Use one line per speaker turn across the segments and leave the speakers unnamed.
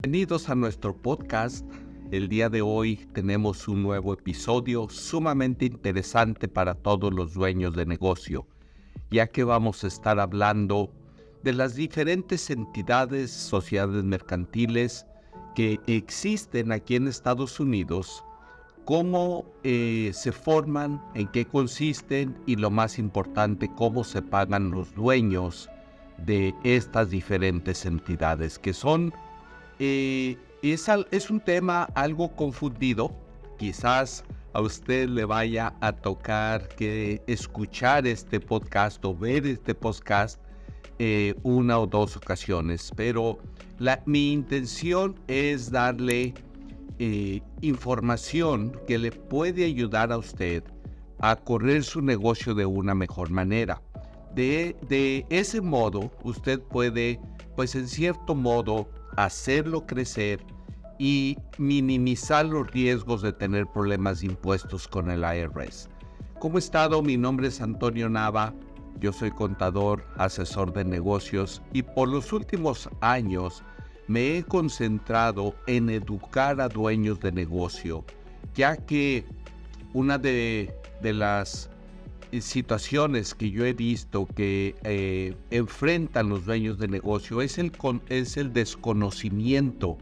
Bienvenidos a nuestro podcast. El día de hoy tenemos un nuevo episodio sumamente interesante para todos los dueños de negocio, ya que vamos a estar hablando de las diferentes entidades, sociedades mercantiles que existen aquí en Estados Unidos, cómo se forman, en qué consisten y lo más importante, cómo se pagan los dueños de estas diferentes entidades, que son, es un tema algo confundido. Quizás a usted le vaya a tocar que escuchar este podcast o ver este podcast una o dos ocasiones, pero mi intención es darle información que le puede ayudar a usted a correr su negocio de una mejor manera. De ese modo, usted puede, pues en cierto modo, hacerlo crecer y minimizar los riesgos de tener problemas de impuestos con el IRS. ¿Cómo ha estado? Mi nombre es Antonio Nava. Yo soy contador, asesor de negocios y por los últimos años me he concentrado en educar a dueños de negocio, ya que una de las situaciones que yo he visto que enfrentan los dueños de negocio es el desconocimiento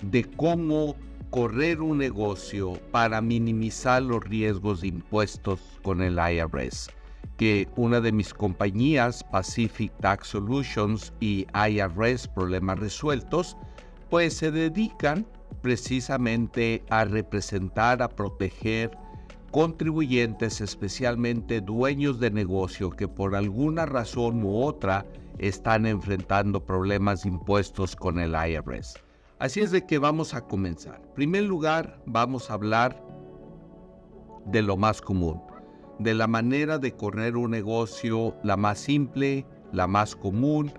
de cómo correr un negocio para minimizar los riesgos de impuestos con el IRS. Que una de mis compañías, Pacific Tax Solutions y IRS Problemas Resueltos, pues se dedican precisamente a representar, a proteger contribuyentes, especialmente dueños de negocio que por alguna razón u otra están enfrentando problemas de impuestos con el IRS. Así es de que vamos a comenzar. En primer lugar, vamos a hablar de lo más común, de la manera de correr un negocio, la más simple, la más común,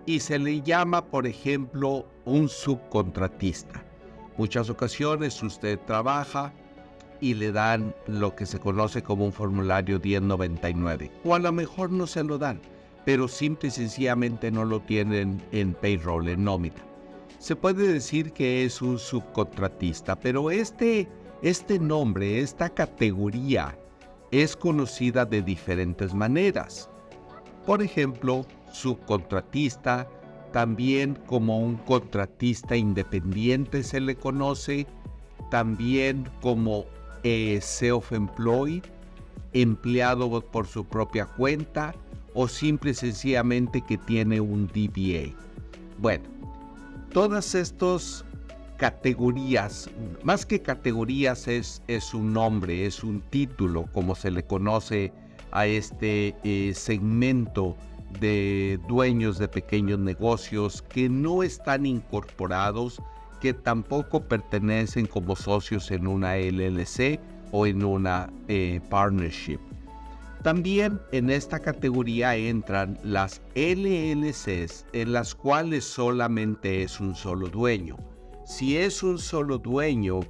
y se le llama, por ejemplo, un subcontratista. Muchas ocasiones usted trabaja y le dan lo que se conoce como un formulario 1099, o a lo mejor no se lo dan, pero simple y sencillamente no lo tienen en payroll, en nómina. Se puede decir que es un subcontratista, pero este nombre, esta categoría, es conocida de diferentes maneras. Por ejemplo, subcontratista, también como un contratista independiente se le conoce, también como self-employed, empleado por su propia cuenta, o simple y sencillamente que tiene un DBA. Bueno, todas estas categorías, más que categorías, es un nombre, es un título, como se le conoce a este segmento de dueños de pequeños negocios que no están incorporados, que tampoco pertenecen como socios en una LLC o en una partnership. También en esta categoría entran las LLCs, en las cuales solamente es un solo dueño. Si es un solo dueño,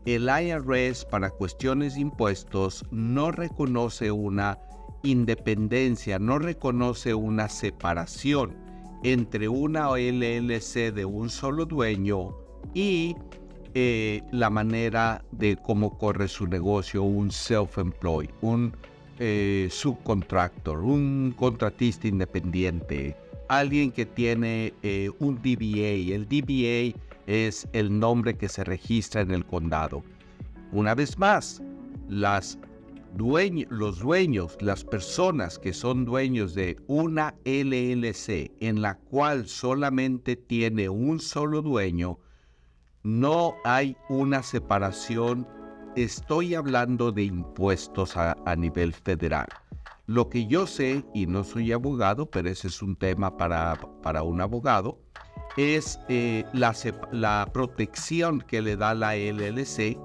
el IRS para cuestiones de impuestos no reconoce una independencia, no reconoce una separación entre una LLC de un solo dueño y la manera de cómo corre su negocio un self-employed, un subcontractor, un contratista independiente, alguien que tiene un DBA. El DBA es el nombre que se registra en el condado. Una vez más, los dueños, las personas que son dueños de una LLC en la cual solamente tiene un solo dueño, no hay una separación. Estoy hablando de impuestos a nivel federal. Lo que yo sé, y no soy abogado, pero ese es un tema para un abogado, es la protección que le da la LLC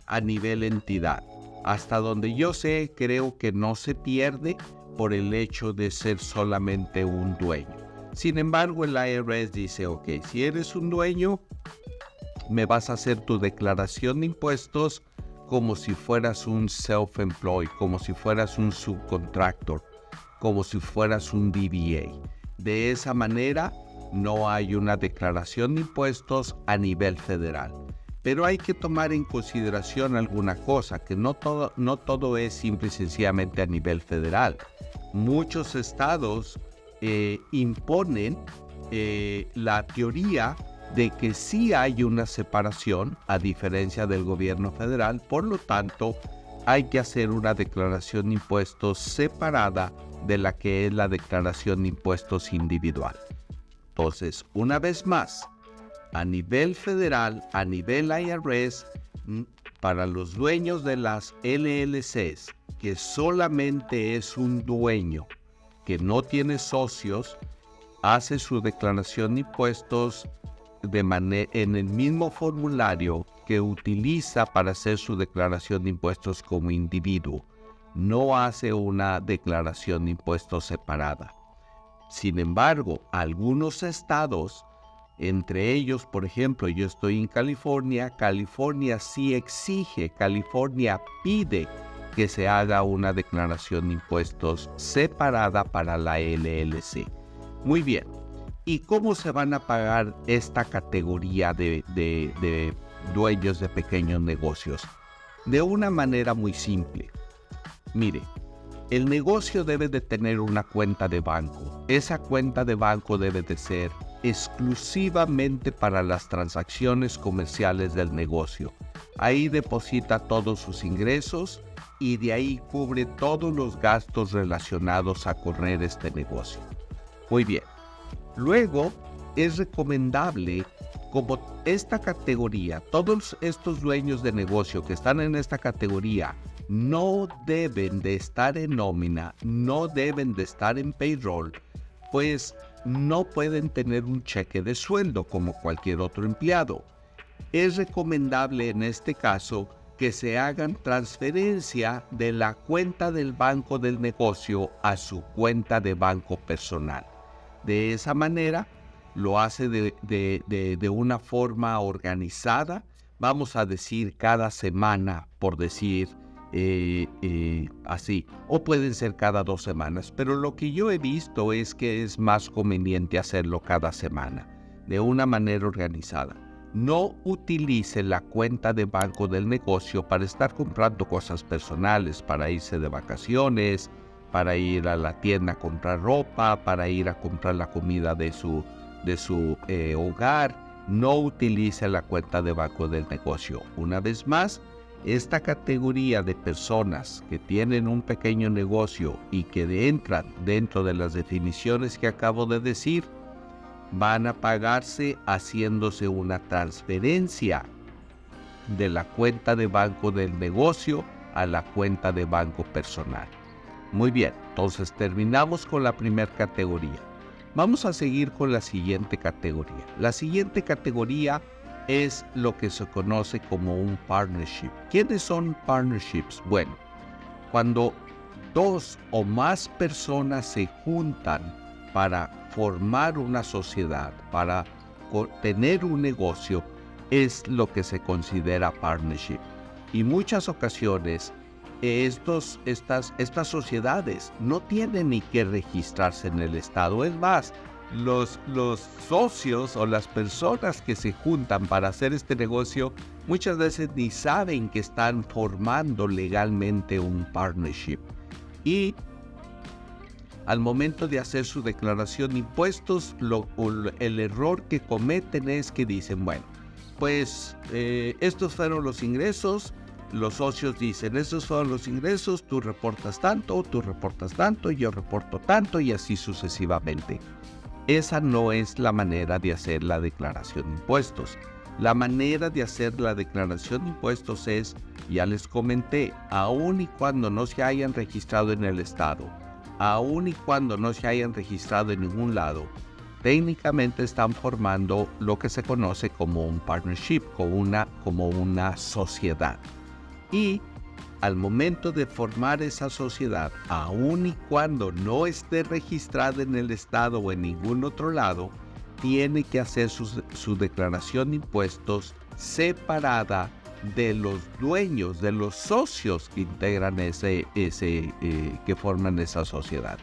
a nivel entidad. Hasta donde yo sé, creo que no se pierde por el hecho de ser solamente un dueño. Sin embargo, el IRS dice, ok, si eres un dueño, me vas a hacer tu declaración de impuestos como si fueras un self-employed, como si fueras un subcontractor, como si fueras un DBA. De esa manera no hay una declaración de impuestos a nivel federal. Pero hay que tomar en consideración alguna cosa, que no todo es simple y sencillamente a nivel federal. Muchos estados imponen la teoría de que sí hay una separación, a diferencia del gobierno federal. Por lo tanto, hay que hacer una declaración de impuestos separada de la que es la declaración de impuestos individual. Entonces, una vez más, a nivel federal, a nivel IRS, para los dueños de las LLCs, que solamente es un dueño que no tiene socios, hace su declaración de impuestos en el mismo formulario que utiliza para hacer su declaración de impuestos como individuo. No hace una declaración de impuestos separada. Sin embargo, algunos estados, entre ellos, por ejemplo, yo estoy en California, California sí exige, California pide que se haga una declaración de impuestos separada para la LLC. Muy bien. ¿Y cómo se van a pagar esta categoría de dueños de pequeños negocios? De una manera muy simple. Mire, el negocio debe de tener una cuenta de banco. Esa cuenta de banco debe de ser exclusivamente para las transacciones comerciales del negocio. Ahí deposita todos sus ingresos y de ahí cubre todos los gastos relacionados a correr este negocio. Muy bien. Luego, es recomendable, como esta categoría, todos estos dueños de negocio que están en esta categoría no deben de estar en nómina, no deben de estar en payroll, pues no pueden tener un cheque de sueldo como cualquier otro empleado. Es recomendable en este caso que se hagan transferencia de la cuenta del banco del negocio a su cuenta de banco personal. De esa manera lo hace de una forma organizada, vamos a decir cada semana, por decir así, o pueden ser cada 2 semanas, pero lo que yo he visto es que es más conveniente hacerlo cada semana, de una manera organizada. No utilice la cuenta de banco del negocio para estar comprando cosas personales, para irse de vacaciones, para ir a la tienda a comprar ropa, para ir a comprar la comida de su hogar. No utilice la cuenta de banco del negocio. Una vez más, esta categoría de personas que tienen un pequeño negocio y que entran dentro de las definiciones que acabo de decir, van a pagarse haciéndose una transferencia de la cuenta de banco del negocio a la cuenta de banco personal. Muy bien, entonces terminamos con la primera categoría. Vamos a seguir con la siguiente categoría. La siguiente categoría es lo que se conoce como un partnership. ¿Quiénes son partnerships? Bueno, cuando 2 o más personas se juntan para formar una sociedad, para tener un negocio, es lo que se considera partnership. Y muchas ocasiones estas sociedades no tienen ni que registrarse en el estado. Es más, los socios o las personas que se juntan para hacer este negocio muchas veces ni saben que están formando legalmente un partnership. Y al momento de hacer su declaración de impuestos, el error que cometen es que dicen, bueno, pues estos fueron los ingresos. Los socios dicen, estos fueron los ingresos, tú reportas tanto, yo reporto tanto y así sucesivamente. Esa no es la manera de hacer la declaración de impuestos. La manera de hacer la declaración de impuestos es, ya les comenté, aun y cuando no se hayan registrado en el estado, aun y cuando no se hayan registrado en ningún lado, técnicamente están formando lo que se conoce como un partnership, como una sociedad. Y al momento de formar esa sociedad, aun y cuando no esté registrada en el estado o en ningún otro lado, tiene que hacer su declaración de impuestos separada de los dueños, de los socios que integran que forman esa sociedad.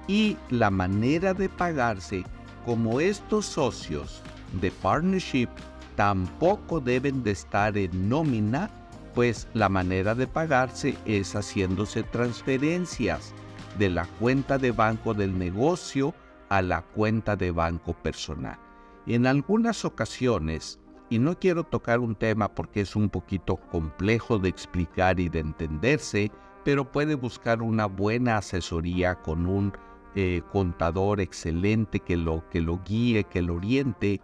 Y la manera de pagarse como estos socios de partnership tampoco deben de estar en nómina, pues la manera de pagarse es haciéndose transferencias de la cuenta de banco del negocio a la cuenta de banco personal. En algunas ocasiones, y no quiero tocar un tema porque es un poquito complejo de explicar y de entenderse, pero puede buscar una buena asesoría con un contador excelente que lo guíe, que lo oriente.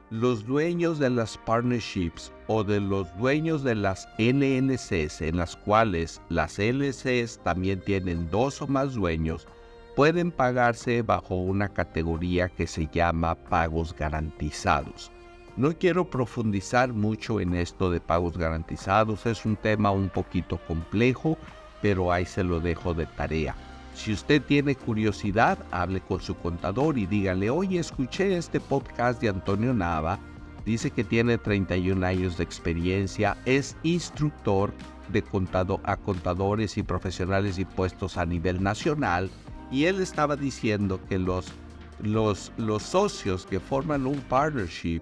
Los dueños de las partnerships o de los dueños de las LLCs, en las cuales las LLCs también tienen 2 o más dueños, pueden pagarse bajo una categoría que se llama pagos garantizados. No quiero profundizar mucho en esto de pagos garantizados, es un tema un poquito complejo, pero ahí se lo dejo de tarea. Si usted tiene curiosidad, hable con su contador y dígale, oye, escuché este podcast de Antonio Nava, dice que tiene 31 años de experiencia, es instructor de contadores y profesionales de impuestos a nivel nacional, y él estaba diciendo que los socios que forman un partnership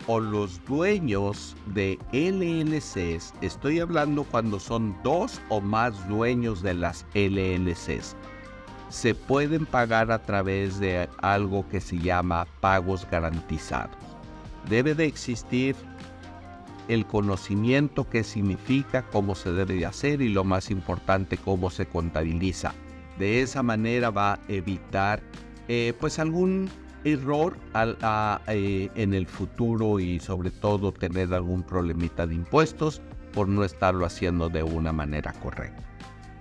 o los dueños de LLCs, estoy hablando cuando son 2 o más dueños de las LLCs, se pueden pagar a través de algo que se llama pagos garantizados. Debe de existir el conocimiento que significa, cómo se debe de hacer y lo más importante, cómo se contabiliza. De esa manera va a evitar pues algún error en el futuro y sobre todo tener algún problemita de impuestos por no estarlo haciendo de una manera correcta.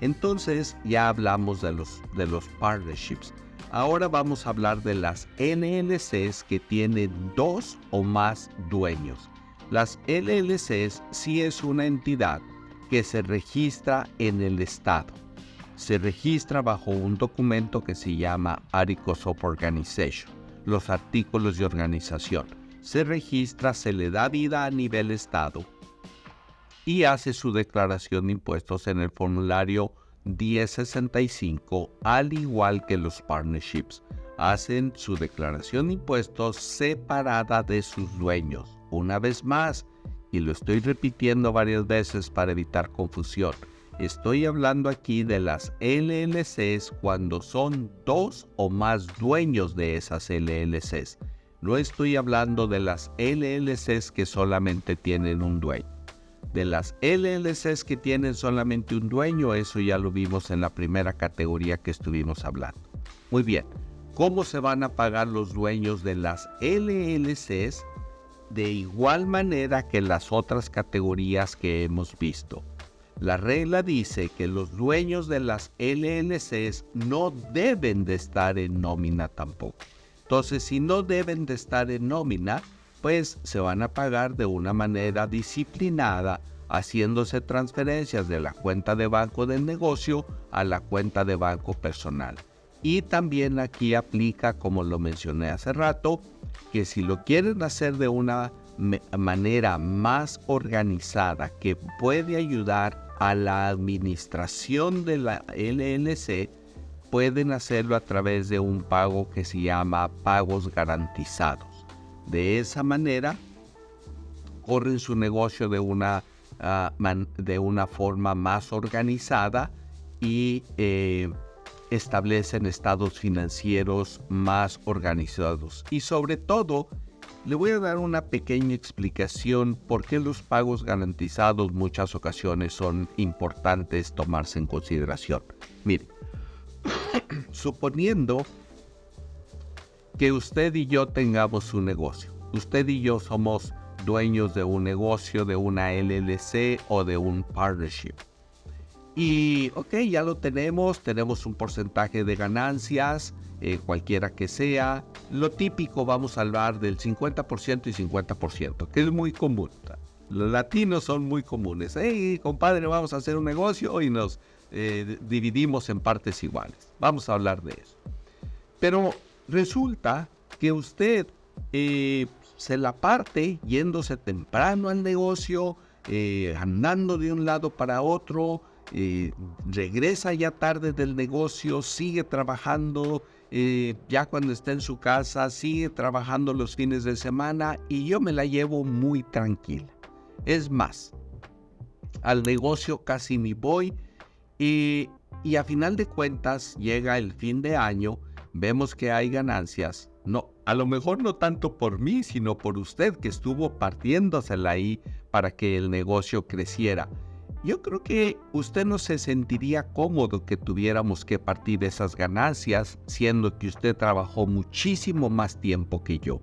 Entonces ya hablamos de los partnerships. Ahora vamos a hablar de las LLCs que tienen 2 o más dueños. Las LLCs sí es una entidad que se registra en el estado. Se registra bajo un documento que se llama Articles of Organization, los artículos de organización. Se registra, se le da vida a nivel estado y hace su declaración de impuestos en el formulario 1065, al igual que los partnerships. Hacen su declaración de impuestos separada de sus dueños. Una vez más, y lo estoy repitiendo varias veces para evitar confusión, estoy hablando aquí de las LLCs cuando son 2 o más dueños de esas LLCs. No estoy hablando de las LLCs que solamente tienen un dueño. De las LLCs que tienen solamente un dueño, eso ya lo vimos en la primera categoría que estuvimos hablando. Muy bien, ¿cómo se van a pagar los dueños de las LLCs? De igual manera que las otras categorías que hemos visto. La regla dice que los dueños de las LLCs no deben de estar en nómina tampoco. Entonces, si no deben de estar en nómina, pues se van a pagar de una manera disciplinada, haciéndose transferencias de la cuenta de banco del negocio a la cuenta de banco personal. Y también aquí aplica, como lo mencioné hace rato, que si lo quieren hacer de una manera más organizada que puede ayudar a la administración de la LLC, pueden hacerlo a través de un pago que se llama pagos garantizados. De esa manera, corren su negocio de una forma más organizada y establecen estados financieros más organizados. Y sobre todo, le voy a dar una pequeña explicación por qué los pagos garantizados muchas ocasiones son importantes tomarse en consideración. Mire, suponiendo que usted y yo tengamos un negocio. Usted y yo somos dueños de un negocio, de una LLC o de un partnership. Y ok, ya lo tenemos un porcentaje de ganancias, cualquiera que sea. Lo típico, vamos a hablar del 50% y 50%, que es muy común. Los latinos son muy comunes. Hey, compadre, vamos a hacer un negocio y nos dividimos en partes iguales. Vamos a hablar de eso. Pero resulta que usted se la parte yéndose temprano al negocio, andando de un lado para otro, regresa ya tarde del negocio, sigue trabajando Ya cuando está en su casa sigue trabajando los fines de semana y yo me la llevo muy tranquila. Es más, al negocio casi ni voy y a final de cuentas llega el fin de año, vemos que hay ganancias. No, a lo mejor no tanto por mí, sino por usted que estuvo partiéndosela ahí para que el negocio creciera. Yo creo que usted no se sentiría cómodo que tuviéramos que partir esas ganancias, siendo que usted trabajó muchísimo más tiempo que yo.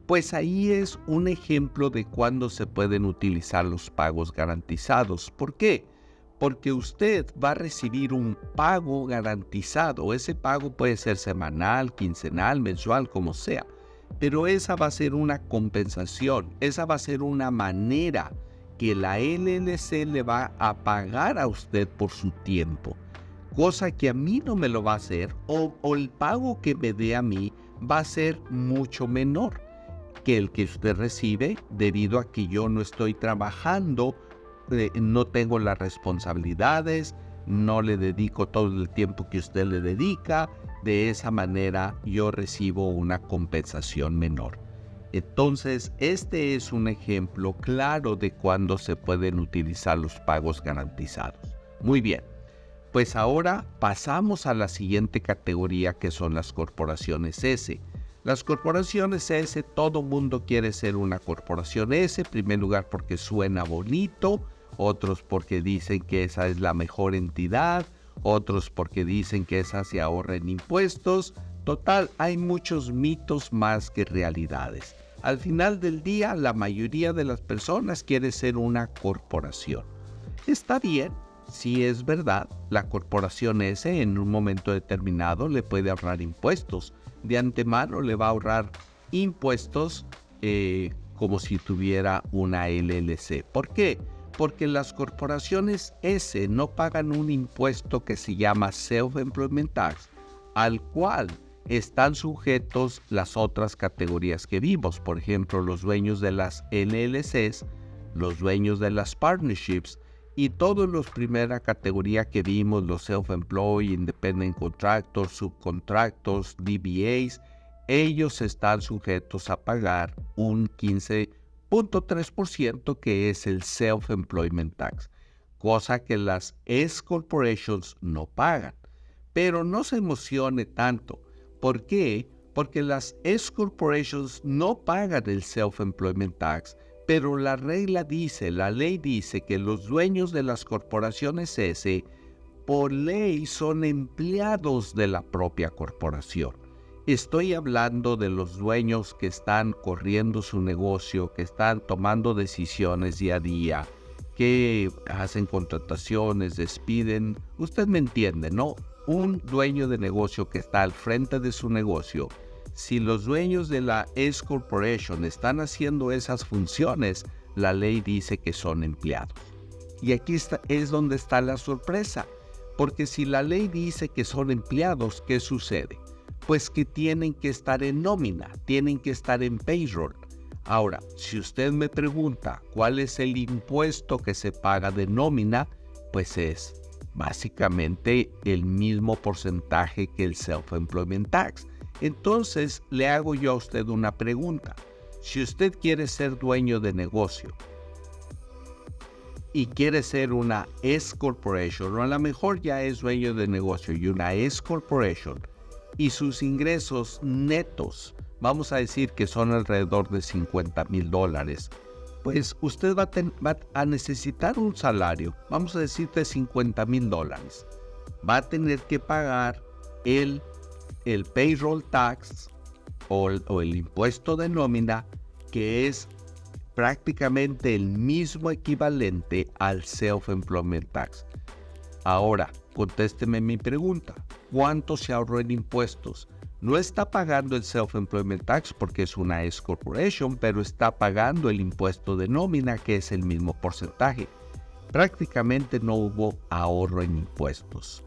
Pues ahí es un ejemplo de cuándo se pueden utilizar los pagos garantizados. ¿Por qué? Porque usted va a recibir un pago garantizado. Ese pago puede ser semanal, quincenal, mensual, como sea. Pero esa va a ser una compensación. Esa va a ser una manera que la LLC le va a pagar a usted por su tiempo. Cosa que a mí no me lo va a hacer o el pago que me dé a mí va a ser mucho menor que el que usted recibe debido a que yo no estoy trabajando, no tengo las responsabilidades, no le dedico todo el tiempo que usted le dedica. De esa manera yo recibo una compensación menor. Entonces, este es un ejemplo claro de cuándo se pueden utilizar los pagos garantizados. Muy bien, pues ahora pasamos a la siguiente categoría, que son las corporaciones S. Las corporaciones S, todo mundo quiere ser una corporación S, en primer lugar porque suena bonito, otros porque dicen que esa es la mejor entidad, otros porque dicen que esa se ahorra en impuestos. Total, hay muchos mitos más que realidades. Al final del día, la mayoría de las personas quiere ser una corporación. Está bien, si es verdad, la corporación S en un momento determinado le puede ahorrar impuestos. De antemano le va a ahorrar impuestos como si tuviera una LLC. ¿Por qué? Porque las corporaciones S no pagan un impuesto que se llama Self-Employment Tax, al cual están sujetos las otras categorías que vimos. Por ejemplo, los dueños de las LLCs, los dueños de las partnerships y todos los primera categoría que vimos, los self-employed, independent contractors, subcontractors, DBAs, ellos están sujetos a pagar un 15.3% que es el Self-Employment Tax, cosa que las S-Corporations no pagan. Pero no se emocione tanto. ¿Por qué? Porque las S-Corporations no pagan el Self-Employment Tax, pero la ley dice que los dueños de las corporaciones S, por ley, son empleados de la propia corporación. Estoy hablando de los dueños que están corriendo su negocio, que están tomando decisiones día a día, que hacen contrataciones, despiden. Usted me entiende, ¿no? Un dueño de negocio que está al frente de su negocio. Si los dueños de la S Corporation están haciendo esas funciones, la ley dice que son empleados. Y aquí es donde está la sorpresa, porque si la ley dice que son empleados, ¿qué sucede? Pues que tienen que estar en nómina, tienen que estar en payroll. Ahora, si usted me pregunta cuál es el impuesto que se paga de nómina, pues es básicamente el mismo porcentaje que el Self-Employment Tax. Entonces, le hago yo a usted una pregunta. Si usted quiere ser dueño de negocio y quiere ser una S Corporation, o a lo mejor ya es dueño de negocio y una S Corporation, y sus ingresos netos, vamos a decir que son alrededor de $50,000, pues usted va a necesitar un salario, vamos a decir de $50,000. Va a tener que pagar el payroll tax o el impuesto de nómina, que es prácticamente el mismo equivalente al Self-Employment Tax. Ahora, contésteme mi pregunta. ¿Cuánto se ahorró en impuestos? No está pagando el Self-Employment Tax porque es una S Corporation, pero está pagando el impuesto de nómina, que es el mismo porcentaje. Prácticamente no hubo ahorro en impuestos.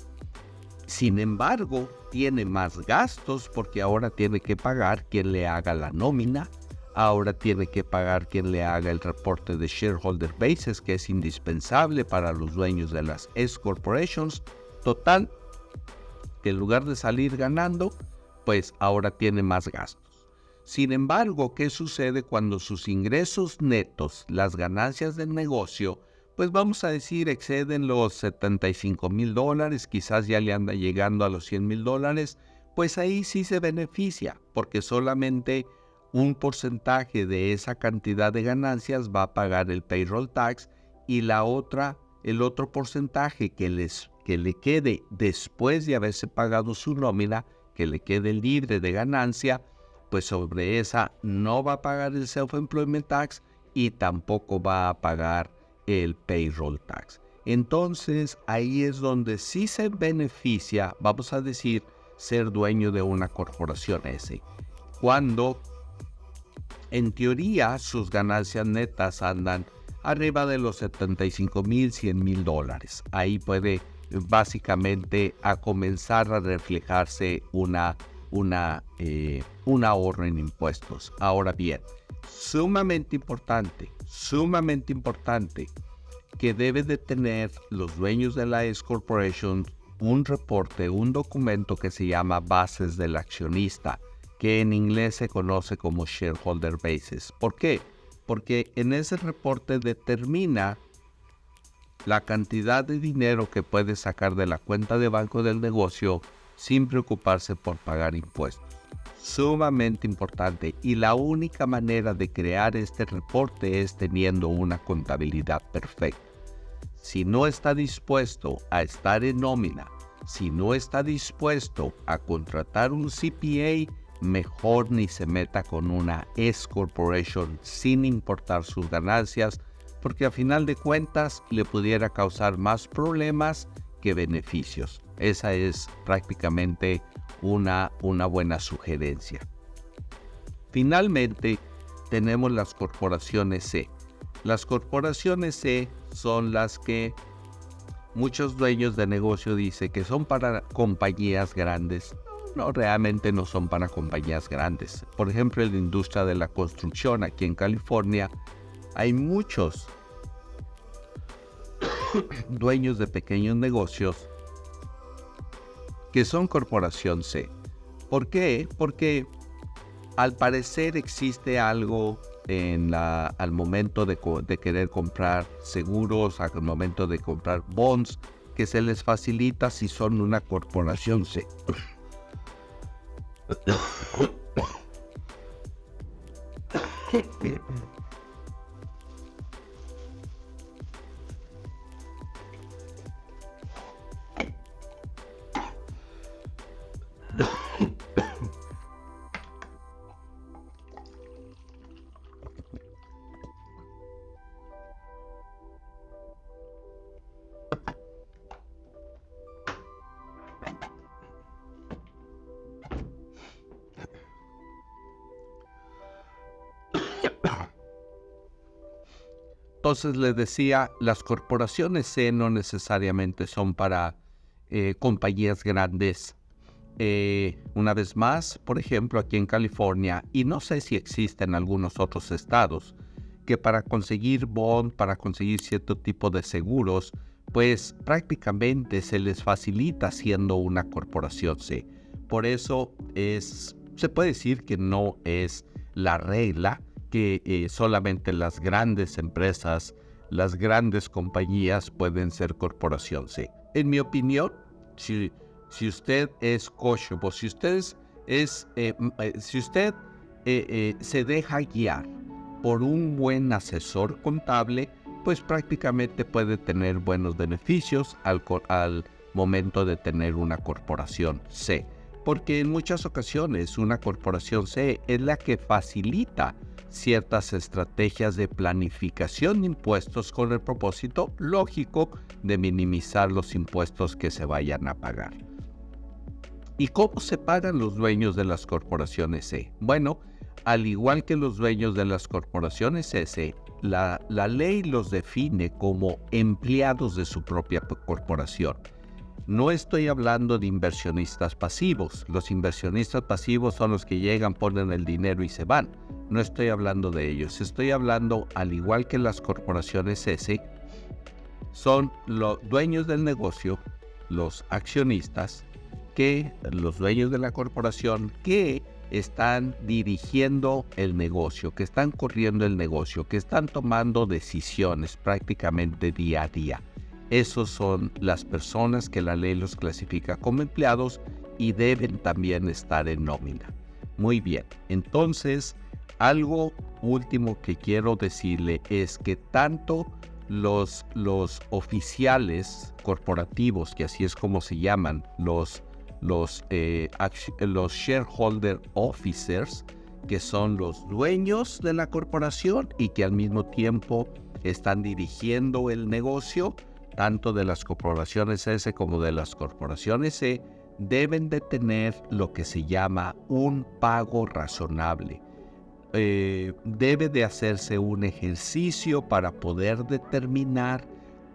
Sin embargo, tiene más gastos porque ahora tiene que pagar quien le haga la nómina, ahora tiene que pagar quien le haga el reporte de Shareholder Basis, que es indispensable para los dueños de las S Corporations. Total, que en lugar de salir ganando, pues ahora tiene más gastos. Sin embargo, ¿qué sucede cuando sus ingresos netos, las ganancias del negocio, pues vamos a decir exceden los $75,000, quizás ya le anda llegando a los $100,000, pues ahí sí se beneficia, porque solamente un porcentaje de esa cantidad de ganancias va a pagar el payroll tax y el otro porcentaje que le quede después de haberse pagado su nómina, que le quede libre de ganancia, pues sobre esa no va a pagar el self-employment tax y tampoco va a pagar el payroll tax. Entonces ahí es donde sí se beneficia, vamos a decir, ser dueño de una corporación S. Cuando en teoría sus ganancias netas andan arriba de los $75,000, $100,000. Ahí puede básicamente a comenzar a reflejarse un ahorro en impuestos. Ahora bien, sumamente importante que deben de tener los dueños de la S Corporation un reporte, un documento que se llama Bases del Accionista, que en inglés se conoce como Shareholder Bases. ¿Por qué? Porque en ese reporte determina la cantidad de dinero que puede sacar de la cuenta de banco del negocio sin preocuparse por pagar impuestos. Sumamente importante, y la única manera de crear este reporte es teniendo una contabilidad perfecta. Si no está dispuesto a estar en nómina, si no está dispuesto a contratar un CPA, mejor ni se meta con una S Corporation sin importar sus ganancias, porque a final de cuentas le pudiera causar más problemas que beneficios. Esa es prácticamente una buena sugerencia. Finalmente, tenemos las corporaciones C. Las corporaciones C son las que muchos dueños de negocio dicen que son para compañías grandes. No, realmente no son para compañías grandes. Por ejemplo, en la industria de la construcción aquí en California hay muchos dueños de pequeños negocios que son corporación C. ¿Por qué? Porque al parecer existe algo al momento de querer comprar seguros, al momento de comprar bonds, que se les facilita si son una corporación C. Entonces les decía, las corporaciones C no necesariamente son para compañías grandes. Una vez más, por ejemplo, aquí en California, y no sé si existe en algunos otros estados, que para conseguir bond, para conseguir cierto tipo de seguros, pues prácticamente se les facilita siendo una corporación C. Por eso se puede decir que no es la regla, que solamente las grandes empresas, las grandes compañías pueden ser corporación C. En mi opinión, si usted es kosher, o si usted se deja guiar por un buen asesor contable, pues prácticamente puede tener buenos beneficios al momento de tener una corporación C. Porque en muchas ocasiones una corporación C es la que facilita ciertas estrategias de planificación de impuestos con el propósito lógico de minimizar los impuestos que se vayan a pagar. ¿Y cómo se pagan los dueños de las corporaciones C? Bueno, al igual que los dueños de las corporaciones S, la ley los define como empleados de su propia corporación. No estoy hablando de inversionistas pasivos. Los inversionistas pasivos son los que llegan, ponen el dinero y se van. No estoy hablando de ellos. Estoy hablando, al igual que las corporaciones S, son los dueños del negocio, los accionistas, que los dueños de la corporación que están dirigiendo el negocio, que están corriendo el negocio, que están tomando decisiones prácticamente día a día. Esos son las personas que la ley los clasifica como empleados y deben también estar en nómina. Muy bien, entonces algo último que quiero decirle es que tanto los oficiales corporativos, que así es como se llaman, los shareholder officers, que son los dueños de la corporación y que al mismo tiempo están dirigiendo el negocio, tanto de las corporaciones S como de las corporaciones C, deben de tener lo que se llama un pago razonable. Debe de hacerse un ejercicio para poder determinar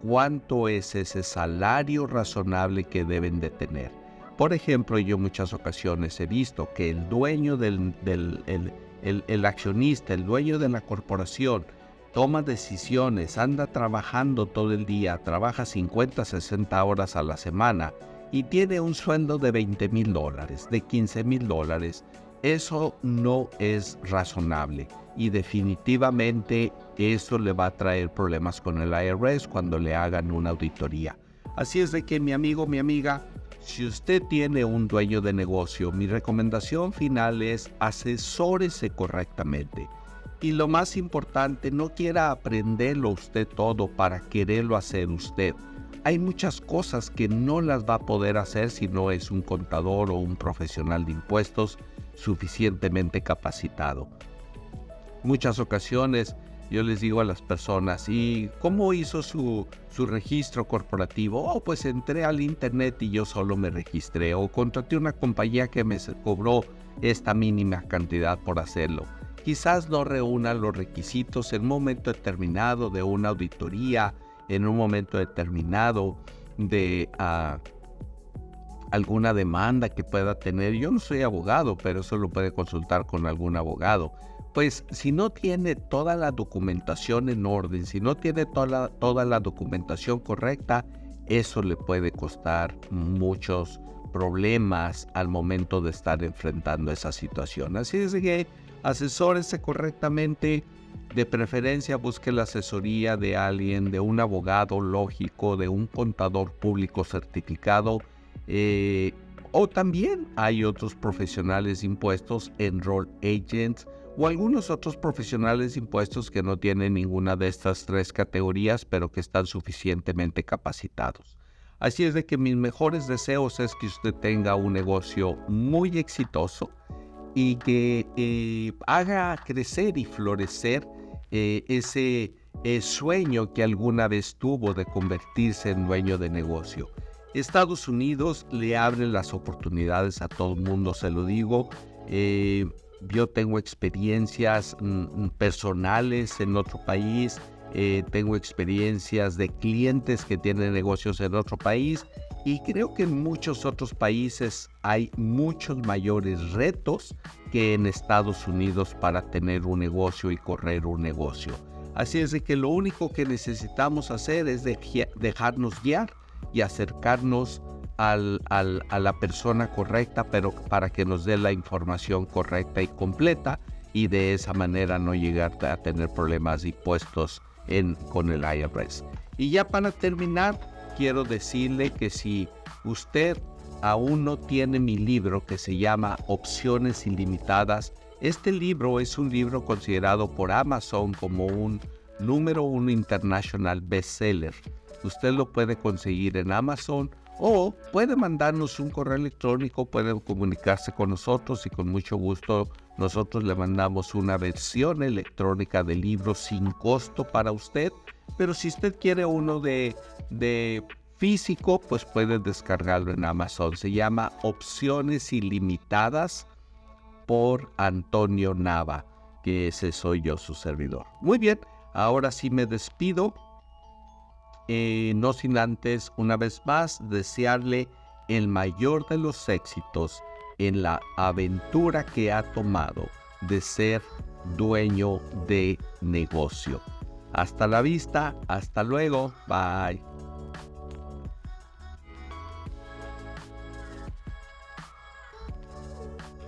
cuánto es ese salario razonable que deben de tener. Por ejemplo, yo en muchas ocasiones he visto que el dueño el accionista, el dueño de la corporación, toma decisiones, anda trabajando todo el día, trabaja 50, 60 horas a la semana y tiene un sueldo de $20,000, de $15,000. Eso no es razonable y definitivamente eso le va a traer problemas con el IRS cuando le hagan una auditoría. Así es de que mi amigo, mi amiga, si usted tiene un dueño de negocio, mi recomendación final es asesórese correctamente. Y lo más importante, no quiera aprenderlo usted todo para quererlo hacer usted. Hay muchas cosas que no las va a poder hacer si no es un contador o un profesional de impuestos suficientemente capacitado. Muchas ocasiones yo les digo a las personas, ¿y cómo hizo su registro corporativo? Oh, pues entré al internet y yo solo me registré, o contraté una compañía que me cobró esta mínima cantidad por hacerlo. Quizás no reúna los requisitos en un momento determinado de una auditoría, en un momento determinado de alguna demanda que pueda tener. Yo no soy abogado, pero eso lo puede consultar con algún abogado. Pues si no tiene toda la documentación en orden, si no tiene toda la documentación correcta, eso le puede costar muchos problemas al momento de estar enfrentando esa situación. Así es que asesórese correctamente, de preferencia busque la asesoría de alguien, de un abogado lógico, de un contador público certificado, o también hay otros profesionales de impuestos, enroll agents, o algunos otros profesionales de impuestos que no tienen ninguna de estas tres categorías, pero que están suficientemente capacitados. Así es de que mis mejores deseos es que usted tenga un negocio muy exitoso y que haga crecer y florecer ese sueño que alguna vez tuvo de convertirse en dueño de negocio. Estados Unidos le abre las oportunidades a todo el mundo, se lo digo. Yo tengo experiencias personales en otro país, tengo experiencias de clientes que tienen negocios en otro país y creo que en muchos otros países hay muchos mayores retos que en Estados Unidos para tener un negocio y correr un negocio. Así es de que lo único que necesitamos hacer es dejarnos guiar y acercarnos a la persona correcta, pero para que nos dé la información correcta y completa y de esa manera no llegar a tener problemas de impuestos con el IRS. Y ya para terminar, quiero decirle que si usted aún no tiene mi libro que se llama Opciones Ilimitadas, este libro es un libro considerado por Amazon como un número 1 international bestseller. Usted lo puede conseguir en Amazon o puede mandarnos un correo electrónico, puede comunicarse con nosotros y con mucho gusto nosotros le mandamos una versión electrónica del libro sin costo para usted. Pero si usted quiere uno de físico, pues puede descargarlo en Amazon. Se llama Opciones Ilimitadas por Antonio Nava, que ese soy yo, su servidor. Muy bien, ahora sí me despido. No sin antes, una vez más, desearle el mayor de los éxitos en la aventura que ha tomado de ser dueño de negocio. Hasta la vista, hasta luego, bye.